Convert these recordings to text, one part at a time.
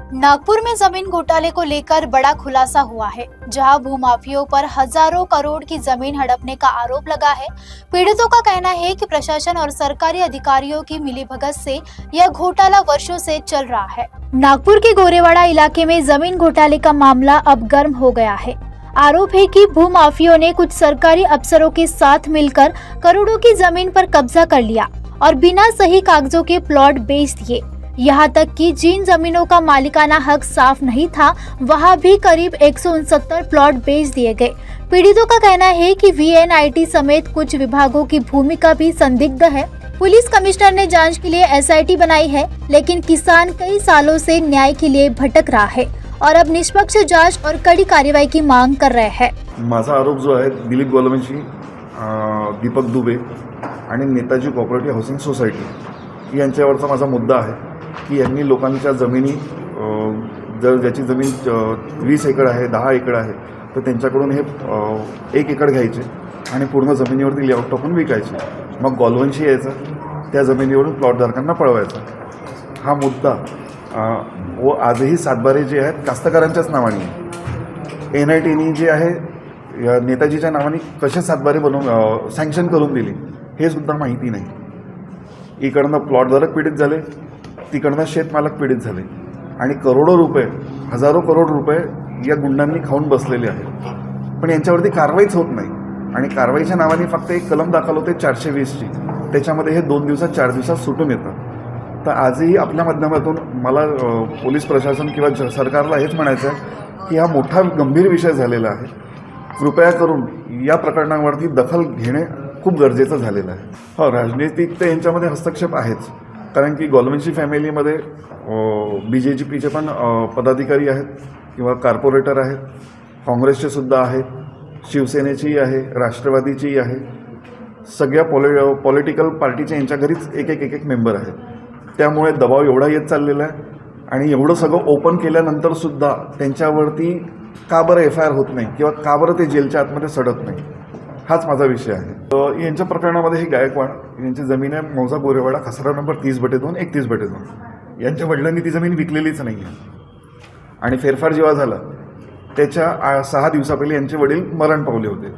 नागपुर में जमीन घोटाले को लेकर बड़ा खुलासा हुआ है, जहां भूमाफियों पर हजारों करोड़ की जमीन हड़पने का आरोप लगा है। पीड़ितों का कहना है कि प्रशासन और सरकारी अधिकारियों की मिलीभगत से यह घोटाला वर्षों से चल रहा है। नागपुर के गोरेवाड़ा इलाके में जमीन घोटाले का मामला अब गर्म हो गया है। आरोप है कि भूमाफियों ने कुछ सरकारी अफसरों के साथ मिलकर करोड़ों की जमीन पर कब्जा कर लिया और बिना सही कागजों के प्लॉट बेच दिए। यहाँ तक कि जिन जमीनों का मालिकाना हक साफ नहीं था, वहाँ भी करीब 169 प्लॉट बेच दिए गए। पीड़ितों का कहना है कि वीएनआईटी समेत कुछ विभागों की भूमिका भी संदिग्ध है। पुलिस कमिश्नर ने जांच के लिए एसआईटी बनाई है, लेकिन किसान कई सालों से न्याय के लिए भटक रहा है और अब निष्पक्ष जांच और कड़ी कार्रवाई की मांग कर रहे हैं। माझा आरोप जो आहे दिलीप गोलवंशी, दीपक दुबे आणि नेताजी कोऑपरेटिव्ह हाऊसिंग सोसायटी यांच्यावरचा माझा मुद्दा आहे की यांनी लोकांच्या जमिनी, जर ज्याची जमीन 20 एकर आहे, 10 एकर आहे, तर त्यांच्याकडून हे 1 एकर घ्यायचे आणि पूर्ण जमिनीवरती लेआउट टाकून विकायचे। मग गोलवंशी यायचा, त्या जमिनीवरून प्लॉटधारकांना पळवायचा। हा मुद्दा व आजही सातबारे जे आहेत कास्तकारांच्याच नावाने आहे। एनआयटीनी जे आहे नेताजीच्या नावाने कसे सातबारे बनवून सँक्शन करून दिली हे सुद्धा माहिती नाही। इकडनं प्लॉटधारक पीडित झाले, तिकडनं शेतमालक पीडित झाले आणि करोडो रुपये, हजारो करोड रुपये या गुंडांनी खाऊन बसलेले आहेत। पण यांच्यावरती कारवाईच होत नाही आणि कारवाईच्या नावाने फक्त एक कलम दाखल होते 420ची, त्याच्यामध्ये हे 2 दिवसात 4 दिवसात सुटून येतं। तर आजही आपल्या माध्यमातून मला पोलीस प्रशासन किंवा सरकारला हेच म्हणायचं आहे की हा मोठा गंभीर विषय झालेला आहे। कृपया करून या प्रकरणावरती दखल घेणे खूप गरजेचं झालेलं आहे। हो, राजनीतिक तर यांच्यामध्ये हस्तक्षेप आहेच, कारण की गोलवंशी फॅमिलीमध्ये BJPचे पण पदाधिकारी आहेत किंवा कॉर्पोरेटर आहेत, काँग्रेसचे सुद्धा आहेत, शिवसेनेचीही आहे, राष्ट्रवादीचीही आहे। सगळ्या पॉलिटिकल पार्टीच्या यांच्या घरीच एक मेंबर आहेत। त्यामुळे दबाव एवढा येत चाललेला आहे आणि एवढं सगळं ओपन केल्यानंतरसुद्धा त्यांच्यावरती का बरं FIR होत नाही किंवा का बरं ते जेलच्या आतमध्ये सडत नाही, हाच माझा विषय आहे। यांच्या प्रकरणामध्ये हे गायकवाड यांची जमीन आहे मौजा गोरेवाडा, खसरा नंबर 30/2, 31/2। यांच्या वडिलांनी ती जमीन विकलेलीच नाही आहे आणि फेरफार जेव्हा झाला त्याच्या 6 दिवसापहिले यांचे वडील मरण पावले होते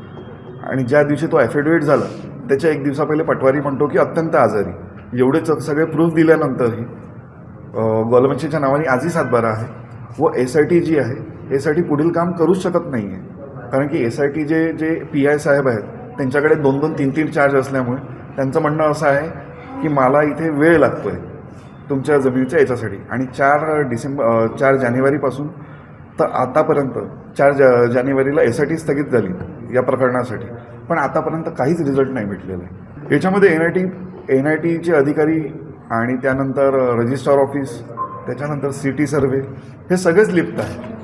आणि ज्या दिवशी तो ॲफिडेविट झाला त्याच्या 1 दिवसापहिले पटवारी म्हणतो की अत्यंत आजारी। एवढे सगळे प्रूफ दिल्यानंतरही गोलवंशीच्या नावाने आजही सातबारा आहे व SIT जी आहे, SIT पुढील काम करूच शकत नाही आहे, कारण की SIT जे PI साहेब आहेत त्यांच्याकडे 2-2, 3-3 चार्ज असल्यामुळे त्यांचं म्हणणं असं आहे की मला इथे वेळ लागतो आहे तुमच्या जमिनीच्या याच्यासाठी। आणि 4 जानेवारीपासून तर आतापर्यंत 4 जानेवारीला SIT स्थगित झाली या प्रकरणासाठी, पण आतापर्यंत काहीच रिझल्ट नाही भेटलेला आहे। याच्यामध्ये NITचे अधिकारी आणि त्यानंतर रजिस्ट्रार ऑफिस, त्याच्यानंतर सिटी सर्वे हे सगळेच लिप्त आहे।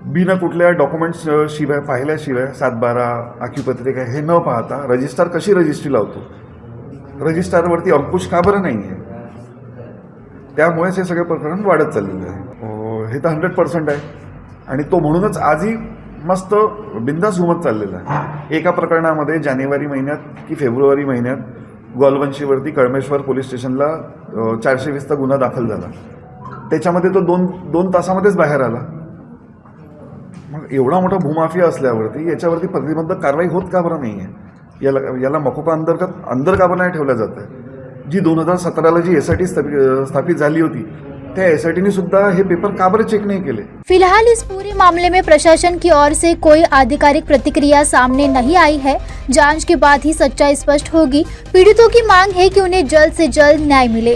बिना कुठल्या डॉक्युमेंट्स शिवाय, पाहिल्याशिवाय सातबारा, आखीपत्रिका हे न पाहता रजिस्ट्रार कशी रजिस्ट्री लावतो, रजिस्ट्रारवरती अंकुश का बरं नाही आहे, त्यामुळेच हे सगळे प्रकरण वाढत चाललेलं आहे। हे तर 100% आहे आणि तो म्हणूनच आजही मस्त बिंदास घुमत चाललेला आहे। एका प्रकरणामध्ये जानेवारी महिन्यात की फेब्रुवारी महिन्यात गोलवंशीवरती कळमेश्वर पोलीस स्टेशनला 420चा गुन्हा दाखल झाला, त्याच्यामध्ये तो 2 तासामध्येच बाहेर आला। मग एवढा मोठा भूमाफिया असल्यावरती याच्यावरती प्रतिबंधक कारवाई होत का बरं नाही आहे? याला मकोका अंदर का बरं नाही ठेवल्या जात आहे? जी 2017ला जी SIT स्थापित झाली होती त्या SITने सुद्धा हे पेपर का बरं चेक नहीं केले? फिलहाल इस पूरे मामले में प्रशासन की ओर से कोई आधिकारिक प्रतिक्रिया सामने नहीं आई है। जांच के बाद ही सच्चाई स्पष्ट होगी। पीड़ितों की मांग है कि उन्हें जल्द से जल्द न्याय मिले।